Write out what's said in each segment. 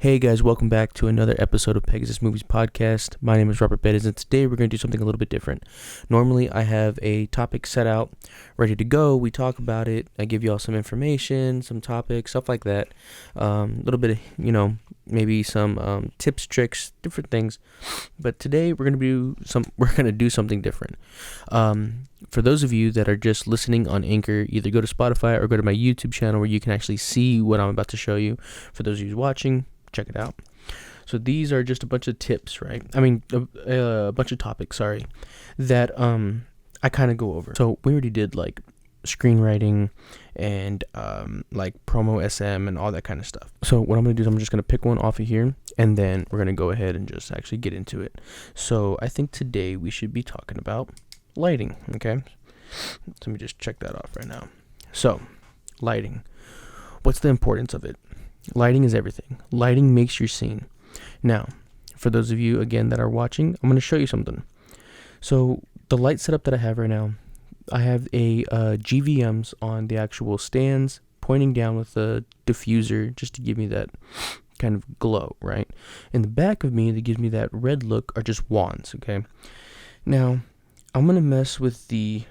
Hey guys, welcome back to another episode of Pegasus Movies Podcast. My name is Robert Bettis, and today we're going to do something a little bit different. Normally, I have a topic set out, ready to go. We talk about it. I give you all some information, some topics, stuff like that. A little bit of, maybe some tips, tricks, different things. But today we're going to do something different. For those of you that are just listening on Anchor, either go to Spotify or go to my YouTube channel where you can actually see what I'm about to show you. For those of you watching, check it out. So these are just a bunch of tips, right? A bunch of topics, that I kind of go over. So we already did like screenwriting and like promo SM and all that kind of stuff. So what I'm going to do is I'm just going to pick one off of here, and then we're going to go ahead and just actually get into it. So I think today we should be talking about lighting, okay? So let me just check that off right now. So, lighting. What's the importance of it? Lighting is everything. Lighting makes your scene. Now, for those of you, again, that are watching, I'm going to show you something. So, the light setup that I have right now, I have a GVMs on the actual stands, pointing down with a diffuser, just to give me that kind of glow, right? In the back of me, that gives me that red look, are just wands, okay? Now, I'm going to mess with I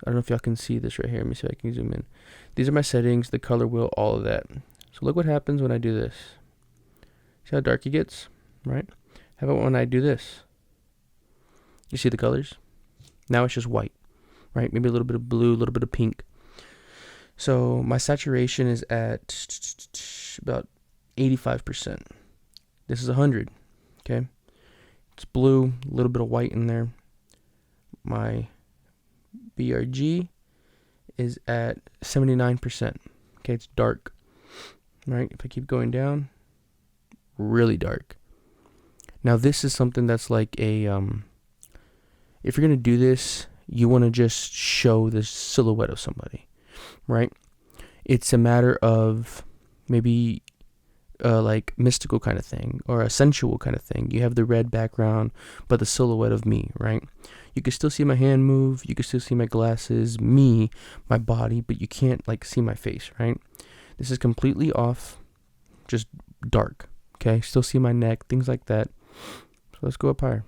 don't know if y'all can see this right here. Let me see if I can zoom in. These are my settings, the color wheel, all of that. So look what happens when I do this. See how dark it gets, right? How about when I do this? You see the colors? Now it's just white, right? Maybe a little bit of blue, a little bit of pink. So my saturation is at about 85%. This is 100, okay? It's blue, a little bit of white in there. My BRG is at 79%. Okay, it's dark. Right? If I keep going down, really dark. Now this is something that's like if you're going to do this, you want to just show the silhouette of somebody, right? It's a matter of maybe like mystical kind of thing or a sensual kind of thing. You have the red background, but the silhouette of me, right? You can still see my hand move. You can still see my glasses, me, my body, but you can't like see my face, right? This is completely off, just dark, okay? Still see my neck, things like that. So let's go up higher.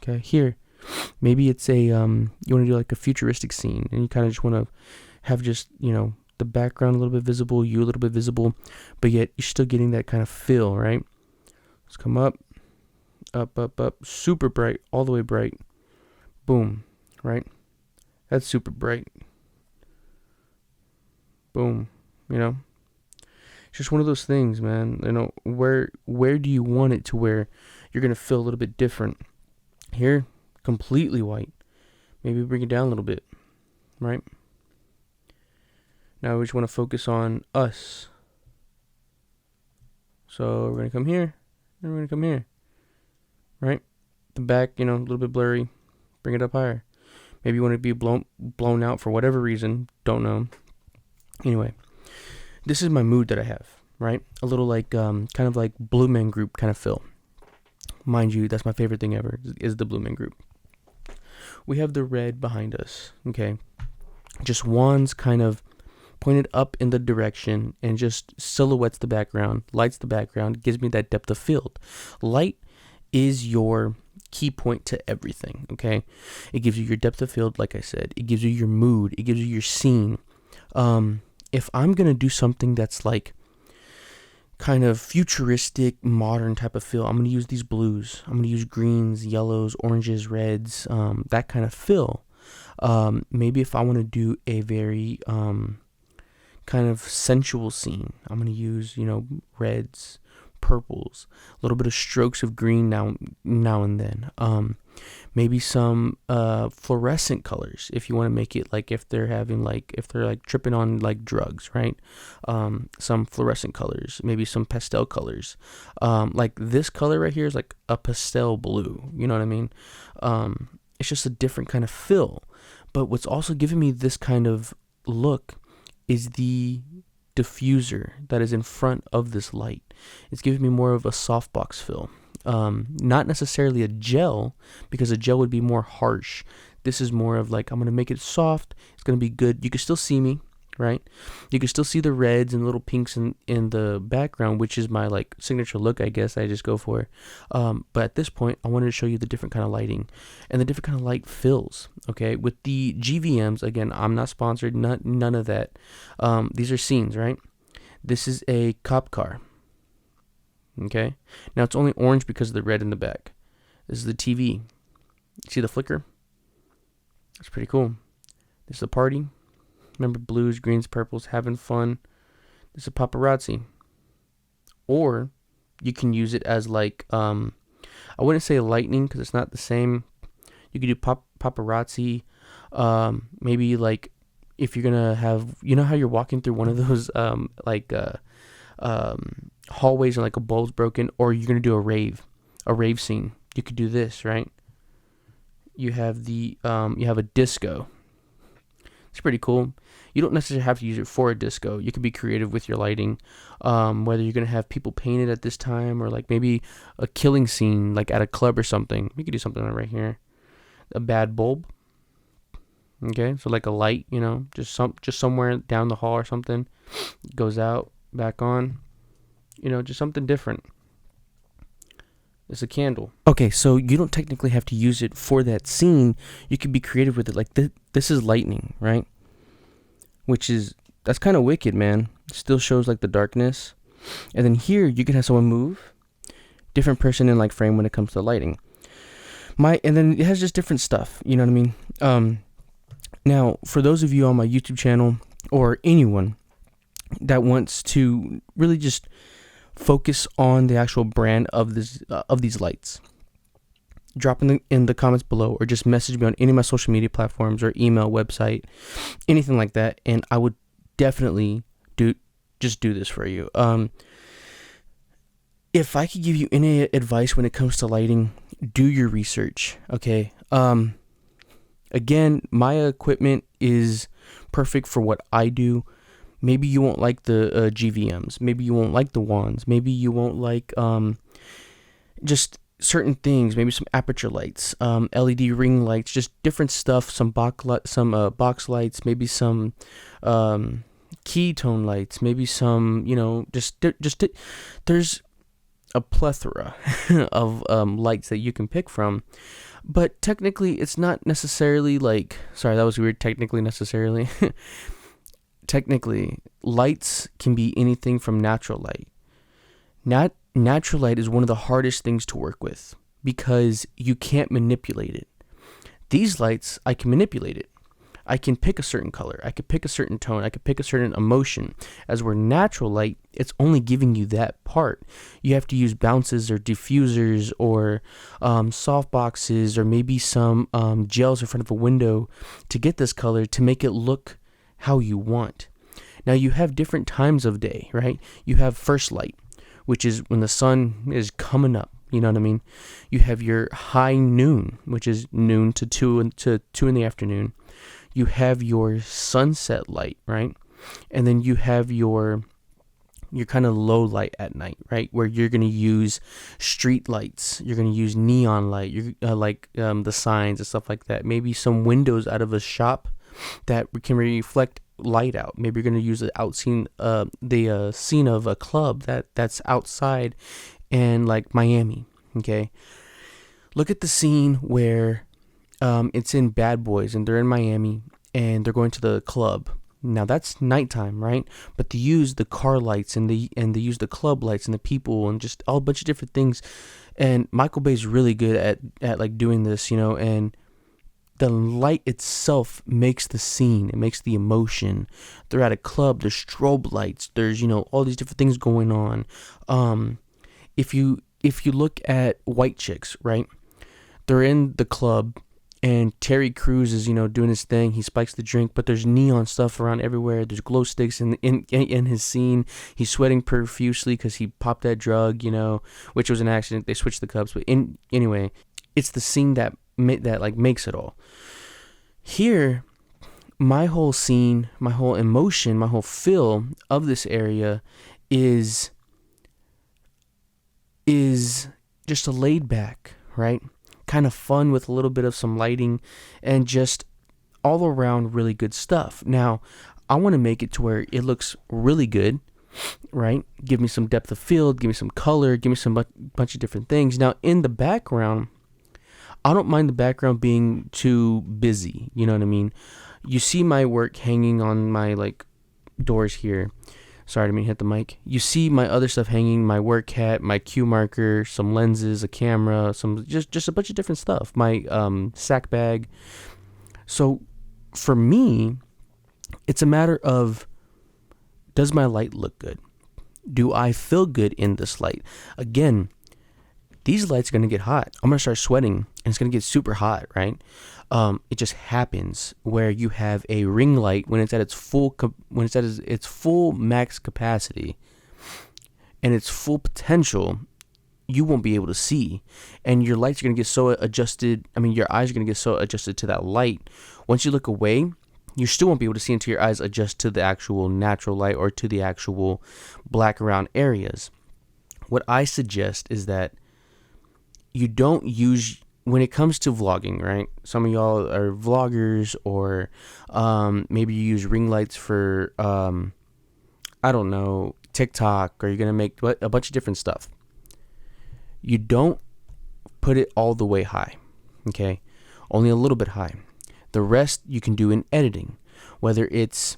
Okay, here, maybe it's you want to do like a futuristic scene, and you kind of just want to have just, the background a little bit visible, you a little bit visible, but yet you're still getting that kind of feel, right? Let's come up, up, super bright, all the way bright. Boom, right? That's super bright. Boom, It's just one of those things, man. Where do you want it to where you're going to feel a little bit different? Here, completely white. Maybe bring it down a little bit, right? Now we just want to focus on us. So we're going to come here, and we're going to come here, right? The back, a little bit blurry. Bring it up higher. Maybe you want to be blown out for whatever reason. Don't know. Anyway, this is my mood that I have, right? A little like, kind of like Blue Man Group kind of feel. Mind you, that's my favorite thing ever, is the Blue Man Group. We have the red behind us, okay? Just wands kind of pointed up in the direction and just silhouettes the background, lights the background, gives me that depth of field. Light is your key point to everything, okay? It gives you your depth of field, like I said. It gives you your mood. It gives you your scene. If I'm going to do something that's like kind of futuristic, modern type of feel, I'm going to use these blues. I'm going to use greens, yellows, oranges, reds, that kind of feel. Maybe if I want to do a very kind of sensual scene, I'm going to use, reds, purples, a little bit of strokes of green now and then. Maybe some fluorescent colors if you want to make it like if they're tripping on like drugs, right? Some fluorescent colors, maybe some pastel colors. Like this color right here is like a pastel blue, you know what I mean? It's just a different kind of feel. But what's also giving me this kind of look is the diffuser that is in front of this light. It's giving me more of a softbox feel. Not necessarily a gel, because a gel would be more harsh. This is more of like, I'm going to make it soft. It's going to be good. You can still see me, right? You can still see the reds and little pinks in the background, which is my like signature look, I guess I just go for. But at this point, I wanted to show you the different kind of lighting and the different kind of light fills, okay? With the GVMs, again, I'm not sponsored, none of that. These are scenes, right? This is a cop car, okay? Now, it's only orange because of the red in the back. This is the TV. See the flicker? It's pretty cool. This is a party. Remember, blues, greens, purples, having fun. This is a paparazzi. Or you can use it as like, I wouldn't say lightning because it's not the same. You could do paparazzi. Maybe like if you're going to have, you know how you're walking through one of those hallways and like a bulb's broken, or you're going to do a rave scene. You could do this, right? You have you have a disco. It's pretty cool. You don't necessarily have to use it for a disco. You can be creative with your lighting. Whether you're going to have people painted at this time or like maybe a killing scene like at a club or something. You could do something right here. A bad bulb. Okay, so like a light, you know, just somewhere down the hall or something. Goes out, back on. You know, just something different. It's a candle. Okay, so you don't technically have to use it for that scene. You can be creative with it. Like this is lightning, right? That's kind of wicked, man. It still shows like the darkness. And then here you can have someone move. Different person in like frame when it comes to lighting. And then it has just different stuff. You know what I mean? Now, for those of you on my YouTube channel or anyone that wants to really just focus on the actual brand of these lights, drop in the comments below, or just message me on any of my social media platforms or email, website, anything like that, and I would definitely do this for you. If I could give you any advice when it comes to lighting, do your research, okay? Again, my equipment is perfect for what I do. Maybe you won't like the GVMs. Maybe you won't like the wands. Maybe you won't like just certain things. Maybe some aperture lights, LED ring lights, just different stuff. Some box lights. Maybe some ketone lights. Maybe some, you know, there's a plethora of lights that you can pick from. But technically, it's not necessarily like. Sorry, that was weird. Technically, necessarily. Technically, lights can be anything from natural light. Natural light is one of the hardest things to work with because you can't manipulate it. These lights, I can manipulate it. I can pick a certain color. I could pick a certain tone. I could pick a certain emotion. As where natural light, it's only giving you that part. You have to use bounces or diffusers or soft boxes or maybe some gels in front of a window to get this color to make it look how you want. Now you have different times of day, right? You have first light, which is when the sun is coming up. You know what I mean? You have your high noon, which is noon to 2 in the afternoon. You have your sunset light, right? And then you have your kind of low light at night, right? Where you're going to use street lights. You're going to use neon light. You're like the signs and stuff like that. Maybe some windows out of a shop that can reflect light out. Maybe you're going to use the scene of a club that's outside in like Miami. Okay, look at the scene where it's in Bad Boys and they're in Miami and they're going to the club. Now that's nighttime, right? But they use the car lights and they use the club lights and the people and just all a bunch of different things. And Michael Bay's really good at like doing this, you know, and the light itself makes the scene. It makes the emotion. They're at a club. There's strobe lights. There's, you know, all these different things going on. If you look at White Chicks, right? They're in the club, and Terry Crews is, you know, doing his thing. He spikes the drink, but there's neon stuff around everywhere. There's glow sticks in his scene. He's sweating profusely because he popped that drug, you know, which was an accident. They switched the cups, but anyway, it's the scene that like makes it all. Here, my whole scene, my whole emotion, my whole feel of this area is just a laid back, right? Kind of fun with a little bit of some lighting and just all around really good stuff. Now, I want to make it to where it looks really good, right? Give me some depth of field, give me some color, give me some bunch of different things. Now, in the background, I don't mind the background being too busy. You know what I mean? You see my work hanging on my like doors here. Sorry, I didn't mean to hit the mic. You see my other stuff hanging, my work hat, my cue marker, some lenses, a camera, some just a bunch of different stuff. My sack bag. So for me, it's a matter of, does my light look good? Do I feel good in this light? Again, these lights are going to get hot. I'm going to start sweating and it's going to get super hot, right? It just happens where you have a ring light when it's at its full max capacity and its full potential, you won't be able to see. And your lights are going to get so adjusted. Your eyes are going to get so adjusted to that light. Once you look away, you still won't be able to see until your eyes adjust to the actual natural light or to the actual black around areas. What I suggest is that you don't use, when it comes to vlogging, right? Some of y'all are vloggers, or maybe you use ring lights for, I don't know, TikTok, or you're going to make a bunch of different stuff. You don't put it all the way high, okay? Only a little bit high. The rest you can do in editing, whether it's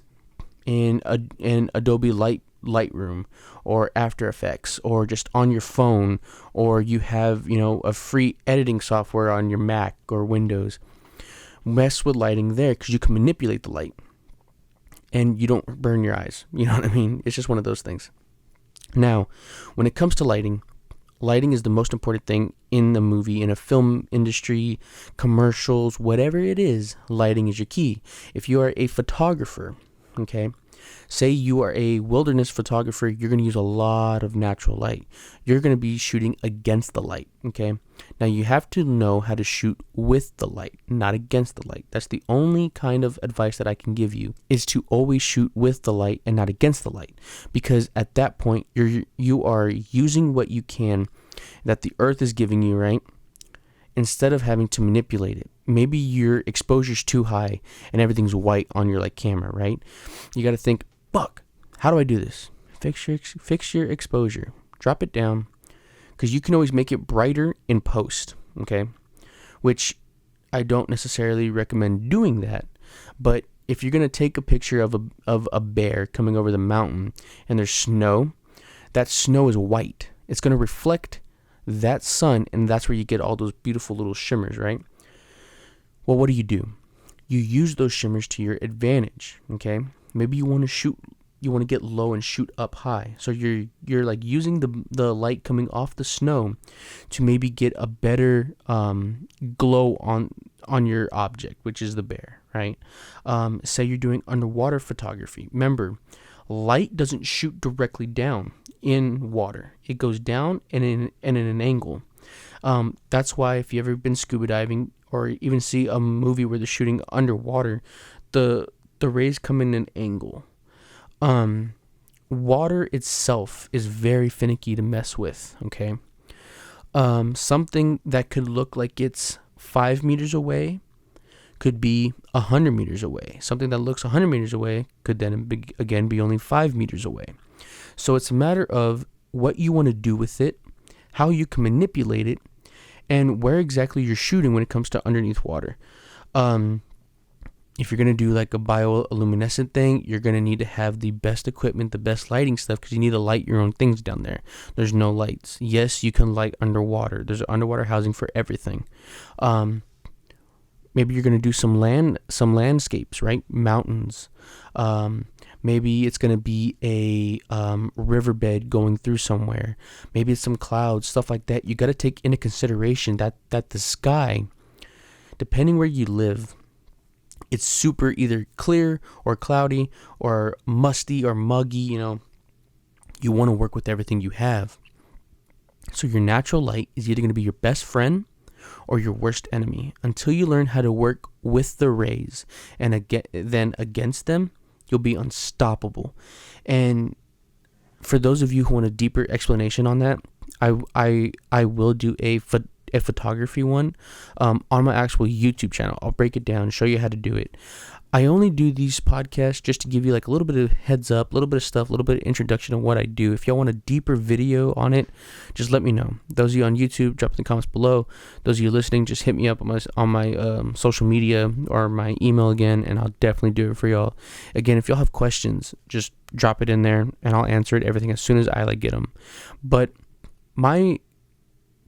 in Adobe Lightroom or After Effects, or just on your phone, or you have, a free editing software on your Mac or Windows. Mess with lighting there, because you can manipulate the light and you don't burn your eyes. You know what I mean? It's just one of those things. Now, when it comes to lighting is the most important thing in the movie, in a film industry, commercials, whatever it is. Lighting is your key. If you are a photographer, okay, say you are a wilderness photographer, you're going to use a lot of natural light. You're going to be shooting against the light, okay? Now, you have to know how to shoot with the light, not against the light. That's the only kind of advice that I can give you, is to always shoot with the light and not against the light. Because at that point, you are using what you can that the earth is giving you, right? Instead of having to manipulate it. Maybe your exposure's too high and everything's white on your camera, right? You got to think, fuck, how do I do this? Fix your exposure. Drop it down, because you can always make it brighter in post, okay? Which I don't necessarily recommend doing that, but if you're going to take a picture of a bear coming over the mountain and there's snow, that snow is white. It's going to reflect that sun, and that's where you get all those beautiful little shimmers, right? Well, what do? You use those shimmers to your advantage, okay? Maybe you want to get low and shoot up high. So you're using the light coming off the snow to maybe get a better glow on your object, which is the bear, right? Say you're doing underwater photography. Remember, light doesn't shoot directly down in water. It goes down and in an angle. That's why if you've ever been scuba diving, or even see a movie where they're shooting underwater, the rays come in an angle. Water itself is very finicky to mess with, okay? Something that could look like it's 5 meters away could be 100 meters away. Something that looks 100 meters away could then again be only 5 meters away. So it's a matter of what you want to do with it, how you can manipulate it, and where exactly you're shooting when it comes to underneath water. If you're going to do like a bioluminescent thing, you're going to need to have the best equipment, the best lighting stuff, because you need to light your own things down there. There's no lights. Yes, you can light underwater. There's underwater housing for everything. Maybe you're going to do some landscapes, right? Mountains. Maybe it's going to be a riverbed going through somewhere. Maybe it's some clouds, stuff like that. You got to take into consideration that the sky, depending where you live, it's super either clear or cloudy or musty or muggy. You want to work with everything you have. So your natural light is either going to be your best friend or your worst enemy. Until you learn how to work with the rays and then against them, you'll be unstoppable. And for those of you who want a deeper explanation on that, I will do a photography one on my actual YouTube channel. I'll break it down, show you how to do it. I only do these podcasts just to give you like a little bit of heads up, a little bit of stuff, a little bit of introduction on what I do. If y'all want a deeper video on it, just let me know. Those of you on YouTube, drop in the comments below. Those of you listening, just hit me up on my social media or my email again, and I'll definitely do it for y'all. Again, if y'all have questions, just drop it in there, and I'll answer everything as soon as I get them. But my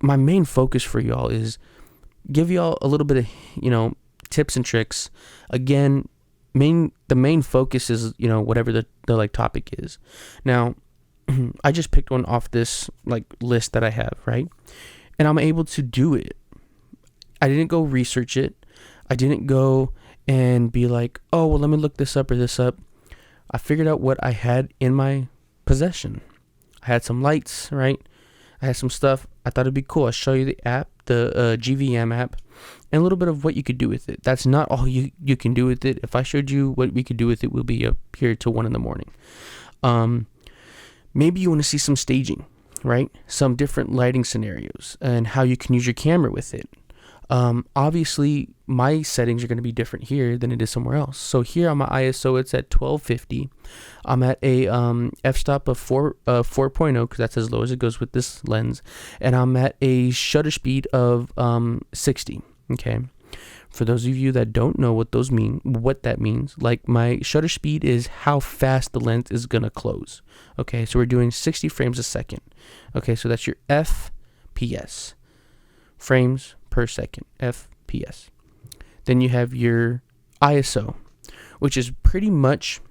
main focus for y'all is give y'all a little bit of tips and tricks. Again, the main focus is whatever the like topic is. Now I just picked one off this like list that I have, right? And I'm able to do it. I didn't go research it. I didn't go and be like, oh well, let me look this up or this up. I figured out what I had in my possession. I had some lights, right? I had some stuff. I thought it'd be cool. I'll show you the app, the GVM app, and a little bit of what you could do with it. That's not all you can do with it. If I showed you what we could do with it, we'll be up here till 1 a.m. Maybe you want to see some staging, right? Some different lighting scenarios and how you can use your camera with it. Obviously, my settings are going to be different here than it is somewhere else. So here on my ISO, it's at 1250. I'm at a f-stop of 4.0 because that's as low as it goes with this lens, and I'm at a shutter speed of 60. Okay, for those of you that don't know what that means, like my shutter speed is how fast the lens is gonna close. Okay, so we're doing 60 frames a second. Okay, so that's your FPS, frames per second, FPS. Then you have your ISO, which is pretty much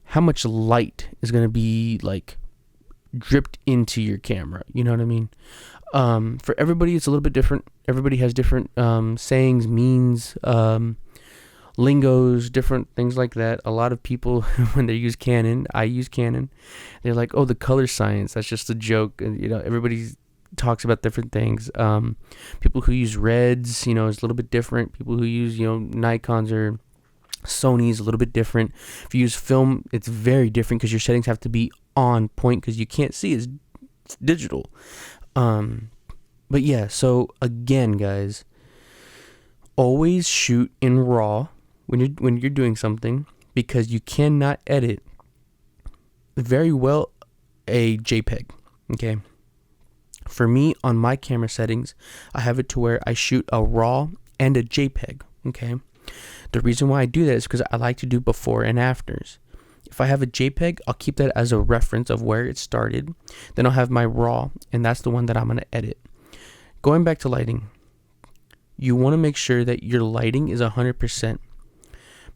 how much light is going to be like dripped into your camera. You know what I mean? For everybody, it's a little bit different. Everybody has different sayings, means, lingos, different things like that. A lot of people, when they use Canon, I use Canon, they're like, oh, the color science, that's just a joke. And, everybody talks about different things. People who use Reds, is a little bit different. People who use, Nikons or Sony's a little bit different. If you use film, it's very different because your settings have to be on point because you can't see it's digital. But yeah, so again, guys, always shoot in RAW when you're doing something because you cannot edit very well a JPEG. Okay. For me, on my camera settings, I have it to where I shoot a RAW and a JPEG. Okay. The reason why I do that is because I like to do before and afters. If I have a JPEG, I'll keep that as a reference of where it started. Then I'll have my RAW, and that's the one that I'm going to edit. Going back to lighting, you want to make sure that your lighting is 100%.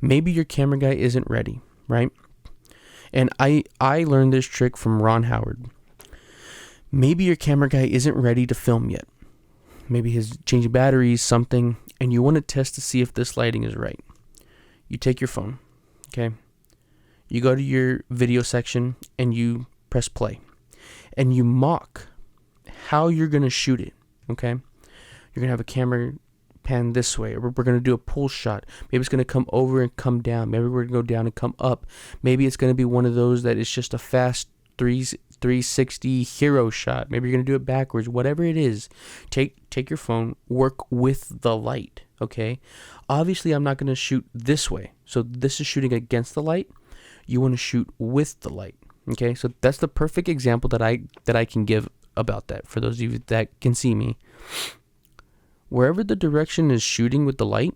Maybe your camera guy isn't ready, right? And I learned this trick from Ron Howard. Maybe your camera guy isn't ready to film yet. Maybe he's changing batteries, something, and you want to test to see if this lighting is right. You take your phone, okay? You go to your video section and you press play. And you mock how you're going to shoot it, okay? You're going to have a camera pan this way, or we're going to do a pull shot. Maybe it's going to come over and come down. Maybe we're going to go down and come up. Maybe it's going to be one of those that is just a fast 360 hero shot. Maybe you're going to do it backwards. Whatever it is, take your phone, work with the light, okay? Obviously, I'm not going to shoot this way. So this is shooting against the light. You want to shoot with the light, okay? So that's the perfect example that I can give about that for those of you that can see me. Wherever the direction is shooting with the light,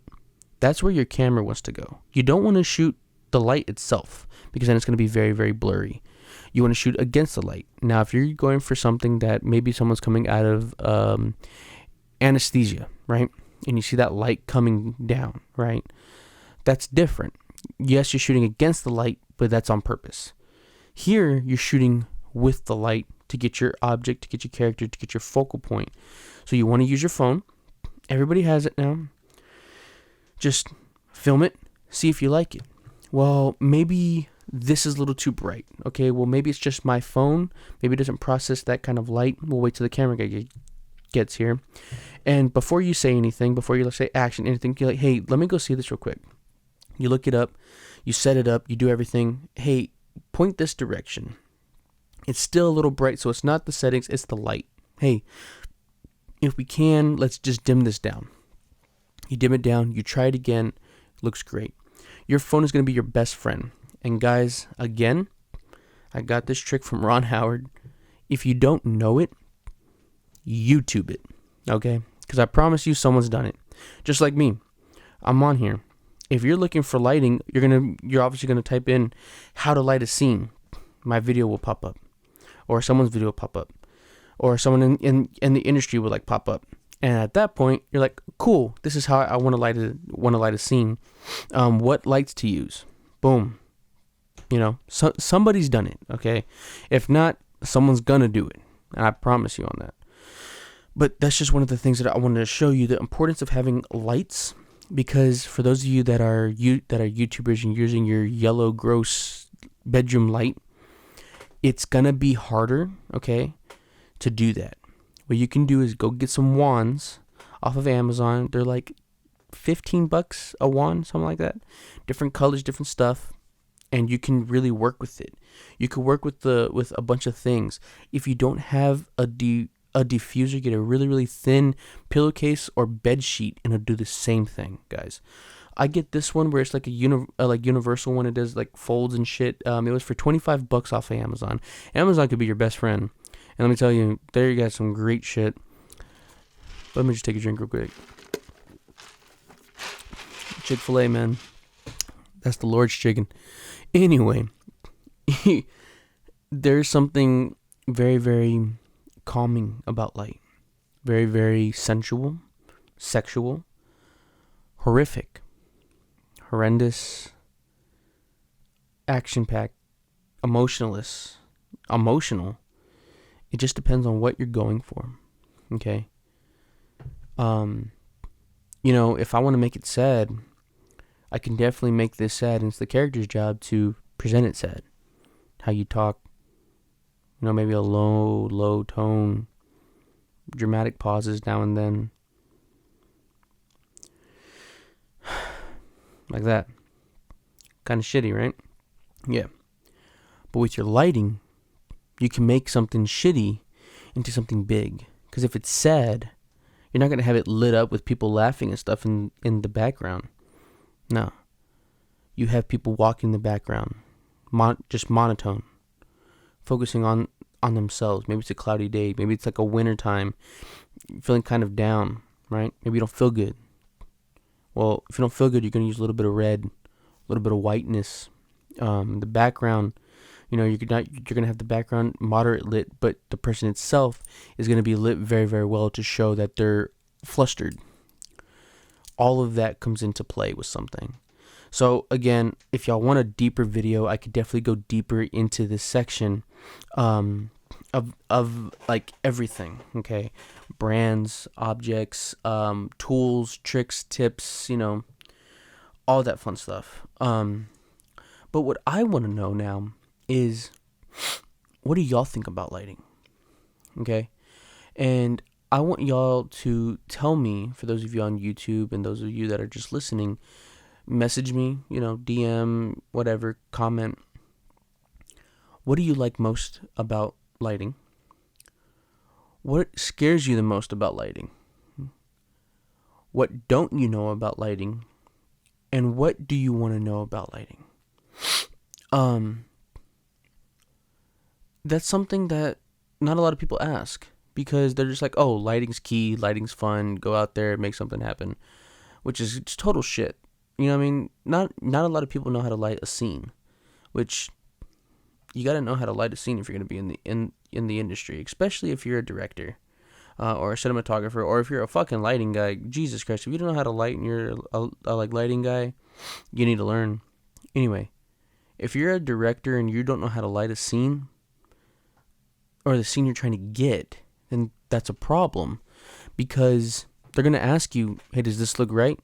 that's where your camera wants to go. You don't want to shoot the light itself because then it's going to be very, very blurry. You want to shoot against the light. Now, if you're going for something that maybe someone's coming out of anesthesia, right? And you see that light coming down, right? That's different. Yes, you're shooting against the light, but that's on purpose. Here, you're shooting with the light to get your object, to get your character, to get your focal point. So you want to use your phone. Everybody has it now. Just film it, see if you like it. Well, maybe this is a little too bright. Okay, well, maybe it's just my phone. Maybe it doesn't process that kind of light. We'll wait till the camera guy gets here. And before you say anything, before you say action, anything, you're like, hey, let me go see this real quick. You look it up, you set it up, you do everything. Hey, point this direction. It's still a little bright, so it's not the settings, it's the light. Hey, if we can, let's just dim this down. You dim it down, you try it again, looks great. Your phone is going to be your best friend. And guys, again, I got this trick from Ron Howard. If you don't know it, YouTube it, okay? Because I promise you someone's done it. Just like me. I'm on here. If you're looking for lighting, you're obviously going to type in how to light a scene. My video will pop up. Or someone's video will pop up. Or someone in the industry will pop up. And at that point, you're like, cool, this is how I want to light a scene. What lights to use? Boom. Somebody's done it, okay? If not, someone's gonna do it. And I promise you on that. But that's just one of the things that I wanted to show you, the importance of having lights. Because for those of you that are YouTubers and using your yellow gross bedroom light, it's gonna be harder, okay, to do that. What you can do is go get some wands off of Amazon. They're like $15 a wand, something like that. Different colors, different stuff, and you can really work with it. You can work with a bunch of things. If you don't have a diffuser, get a really, really thin pillowcase or bed sheet, and it'll do the same thing, guys. I get this one where it's like a universal one. It does like folds and shit. It was for $25 off of Amazon. Amazon could be your best friend. And let me tell you, there you got some great shit. Let me just take a drink real quick. Chick-fil-A, man. That's the Lord's chicken. Anyway, there's something very, very calming about light. Very, very sensual, sexual, horrific, horrendous, action-packed, emotional. It just depends on what you're going for, okay? If I want to make it sad, I can definitely make this sad, and it's the character's job to present it sad. How you talk, maybe a low tone, dramatic pauses now and then. Like that. Kind of shitty, right? Yeah. But with your lighting, you can make something shitty into something big. Because if it's sad, you're not going to have it lit up with people laughing and stuff in the background. No. You have people walking in the background. Just monotone. Focusing on themselves. Maybe it's a cloudy day. Maybe it's like a winter time. You're feeling kind of down, right? Maybe you don't feel good. Well, if you don't feel good, you're going to use a little bit of red, a little bit of whiteness. The background, you're going to have the background moderate lit, but the person itself is going to be lit very, very well to show that they're flustered. All of that comes into play with something. So again, if y'all want a deeper video, I could definitely go deeper into this section of like everything, okay? Brands, objects, tools, tricks, tips, all that fun stuff. But what I want to know now is, what do y'all think about lighting? Okay? And I want y'all to tell me, for those of you on YouTube and those of you that are just listening, message me, DM, whatever, comment. What do you like most about lighting? What scares you the most about lighting? What don't you know about lighting? And what do you want to know about lighting? That's something that not a lot of people ask, because they're just like, oh, lighting's key, lighting's fun, go out there, make something happen, which is just total shit. You know what I mean? Not a lot of people know how to light a scene, which you got to know how to light a scene if you're going to be in the industry, especially if you're a director or a cinematographer, or if you're a fucking lighting guy. Jesus Christ, if you don't know how to light and you're a lighting guy, you need to learn. Anyway, if you're a director and you don't know how to light a scene, or the scene you're trying to get, then that's a problem, because they're going to ask you, hey, does this look right?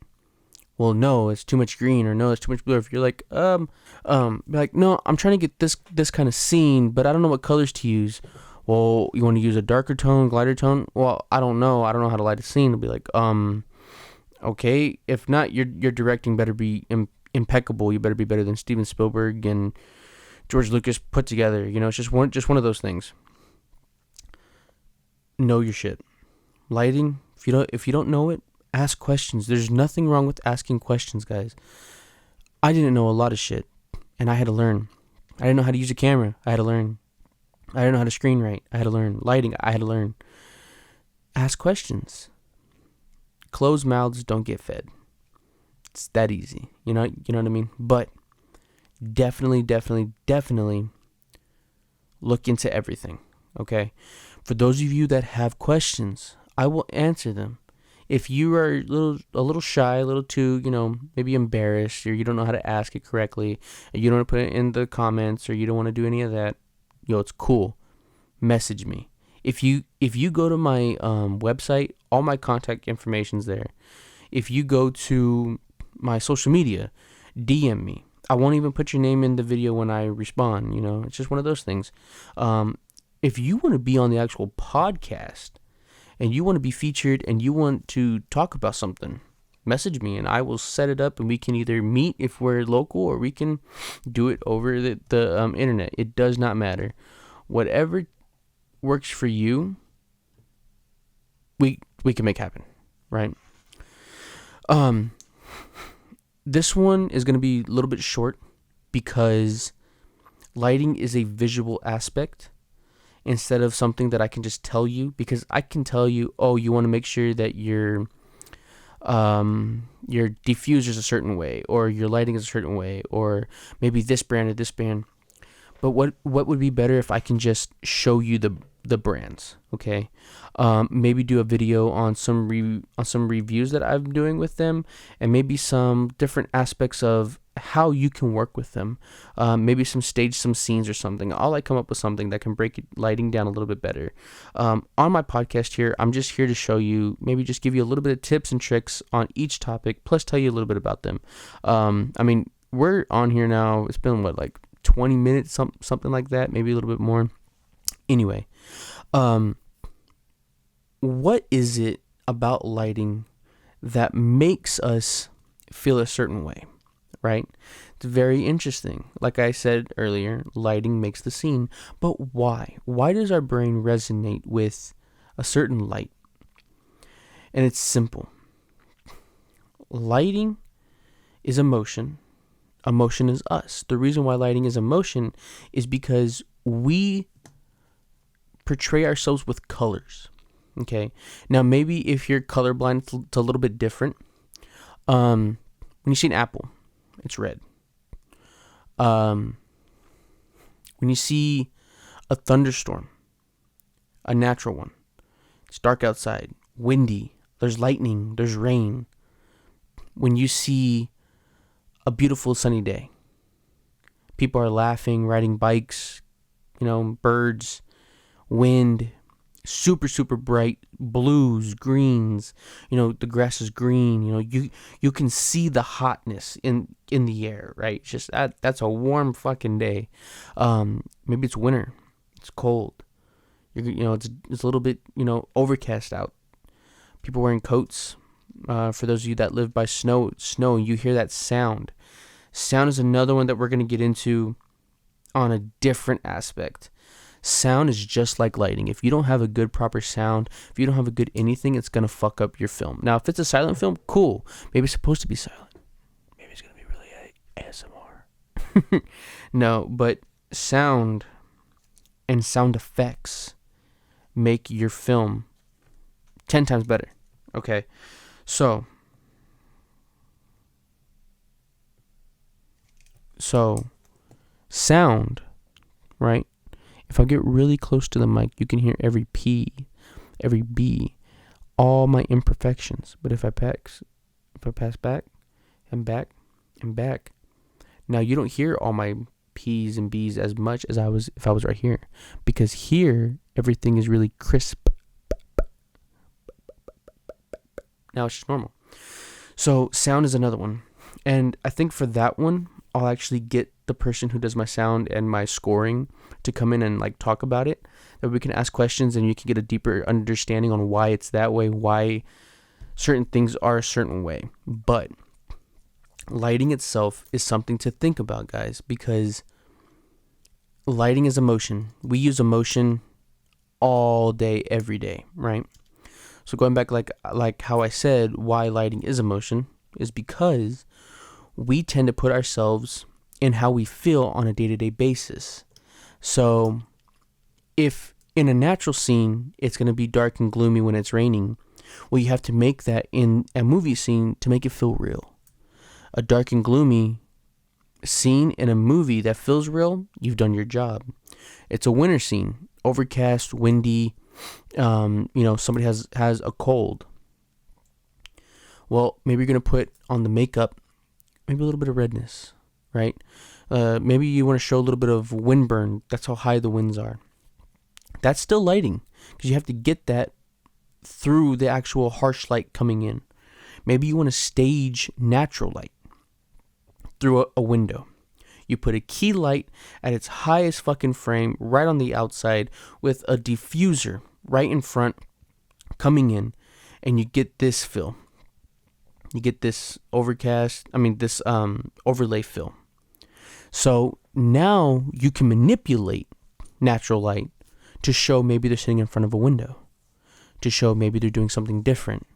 Well, no, it's too much green, or no, it's too much blue. If you're like, be like, no, I'm trying to get this kind of scene, but I don't know what colors to use. Well, you want to use a darker tone, lighter tone? Well, I don't know how to light a scene. It'll be like, okay. If not, your directing better be impeccable. You better be better than Steven Spielberg and George Lucas put together. It's just one of those things. Know your shit. Lighting, if you don't know it, ask questions. There's nothing wrong with asking questions, guys. I didn't know a lot of shit, and I had to learn. I didn't know how to use a camera. I had to learn. I didn't know how to screenwrite. I had to learn. Lighting, I had to learn. Ask questions. Closed mouths don't get fed. It's that easy. You know what I mean? But definitely look into everything. Okay? For those of you that have questions, I will answer them. If you are a little shy, a little too, maybe embarrassed, or you don't know how to ask it correctly, and you don't want to put it in the comments, or you don't want to do any of that, it's cool. Message me. If you go to my website, all my contact information's there. If you go to my social media, DM me. I won't even put your name in the video when I respond. It's just one of those things. If you want to be on the actual podcast, and you want to be featured and you want to talk about something, message me and I will set it up, and we can either meet if we're local, or we can do it over the internet. It does not matter. Whatever works for you, we can make happen, right? This one is going to be a little bit short because lighting is a visual aspect instead of something that I can just tell you, because I can tell you, oh, you want to make sure that your diffuser is a certain way, or your lighting is a certain way, or maybe this brand or this brand. But what would be better if I can just show you the brands, okay? Maybe do a video on some reviews that I'm doing with them, and maybe some different aspects of how you can work with them. Maybe some scenes or something. I'll come up with something that can break lighting down a little bit better. On my podcast here, I'm just here to show you, maybe just give you a little bit of tips and tricks on each topic, plus tell you a little bit about them. We're on here now. It's been 20 minutes, something like that, maybe a little bit more. Anyway, what is it about lighting that makes us feel a certain way? Right? It's very interesting. Like I said earlier, lighting makes the scene. But why? Why does our brain resonate with a certain light? And it's simple. Lighting is emotion. Emotion is us. The reason why lighting is emotion is because we portray ourselves with colors. Okay? Now, maybe if you're colorblind, it's a little bit different. When you see an apple, it's red. When you see a thunderstorm, a natural one, it's dark outside, windy, there's lightning, there's rain. When you see a beautiful sunny day, people are laughing, riding bikes, birds, wind, super bright blues, greens, the grass is green, you can see the hotness in the air, right? It's just that's a warm fucking day. Maybe it's winter, it's cold, it's a little bit overcast out, people wearing coats. For those of you that live by snow, you hear that sound is another one that we're going to get into on a different aspect. Sound is just like lighting. If you don't have a good proper sound, if you don't have a good anything, it's going to fuck up your film. Now, if it's a silent film, cool. Maybe it's supposed to be silent. Maybe it's going to be really ASMR. No, but sound and sound effects make your film 10 times better. Okay? So sound, right? If I get really close to the mic, you can hear every P, every B, all my imperfections. But if I pass back and back and back, now you don't hear all my P's and B's as much as if I was right here, because here everything is really crisp. Now it's just normal. So sound is another one, and I think for that one, I'll actually get the person who does my sound and my scoring to come in and talk about it, that we can ask questions and you can get a deeper understanding on why it's that way, why certain things are a certain way. But lighting itself is something to think about, guys, because lighting is emotion. We use emotion all day, every day, right? So going back, like how I said, why lighting is emotion is because we tend to put ourselves in how we feel on a day-to-day basis. So if in a natural scene, it's going to be dark and gloomy when it's raining, well, you have to make that in a movie scene to make it feel real. A dark and gloomy scene in a movie that feels real, you've done your job. It's a winter scene, overcast, windy, somebody has a cold. Well, maybe you're going to put on the makeup, maybe a little bit of redness, right? Maybe you want to show a little bit of windburn. That's how high the winds are. That's still lighting, because you have to get that through the actual harsh light coming in. Maybe you want to stage natural light through a window. You put a key light at its highest fucking frame right on the outside with a diffuser right in front coming in, and you get this fill. You get this overlay fill. So now you can manipulate natural light to show maybe they're sitting in front of a window, to show maybe they're doing something different.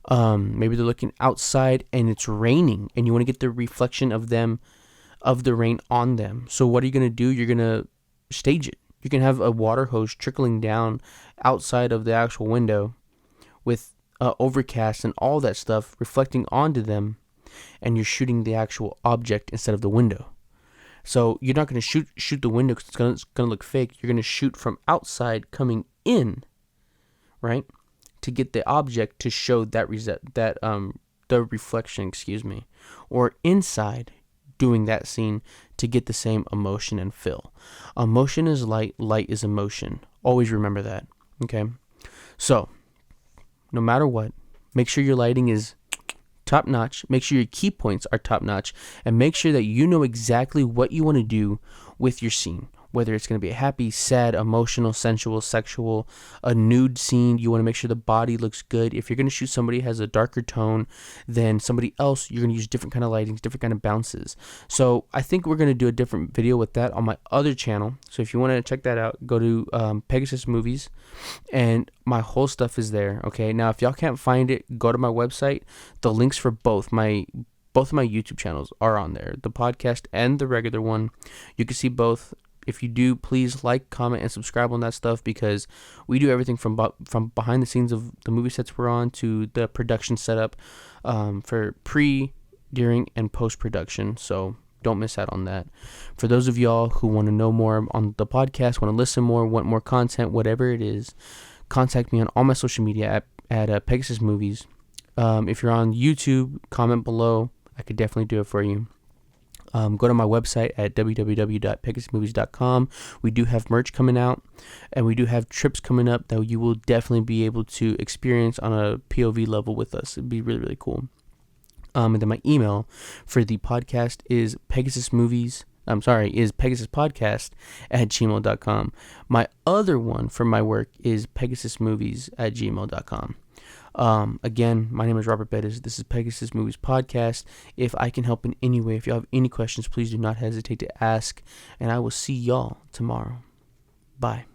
Maybe they're looking outside and it's raining, and you want to get the reflection of the rain on them. So what are you going to do? You're going to stage it. You can have a water hose trickling down outside of the actual window with overcast and all that stuff reflecting onto them, and you're shooting the actual object instead of the window. So you're not going to shoot the window because it's going to look fake. You're going to shoot from outside coming in, right, to get the object to show the reflection, or inside doing that scene to get the same emotion and feel. Emotion is light, light is emotion. Always remember that, okay? So, no matter what, make sure your lighting is top notch. Make sure your key points are top notch, and make sure that you know exactly what you want to do with your scene. Whether it's going to be a happy, sad, emotional, sensual, sexual, a nude scene, you want to make sure the body looks good. If you're going to shoot somebody who has a darker tone than somebody else, you're going to use different kind of lightings, different kind of bounces. So I think we're going to do a different video with that on my other channel. So if you want to check that out, go to Pegasus Movies, and my whole stuff is there. Okay. Now, if y'all can't find it, go to my website. The links for both of my YouTube channels are on there, the podcast and the regular one. You can see both. If you do, please like, comment, and subscribe on that stuff, because we do everything from behind the scenes of the movie sets we're on to the production setup for pre, during, and post-production. So don't miss out on that. For those of y'all who want to know more on the podcast, want to listen more, want more content, whatever it is, contact me on all my social media at Pegasus Movies. If you're on YouTube, comment below. I could definitely do it for you. Go to my website at www.pegasusmovies.com. We do have merch coming out, and we do have trips coming up that you will definitely be able to experience on a POV level with us. It'd be really, really cool. And then my email for the podcast is pegasuspodcast@gmail.com. My other one for my work is pegasusmovies@gmail.com. Again, my name is Robert Bettis. This is Pegasus Movies Podcast. If I can help in any way, if you have any questions, please do not hesitate to ask, and I will see y'all tomorrow. Bye.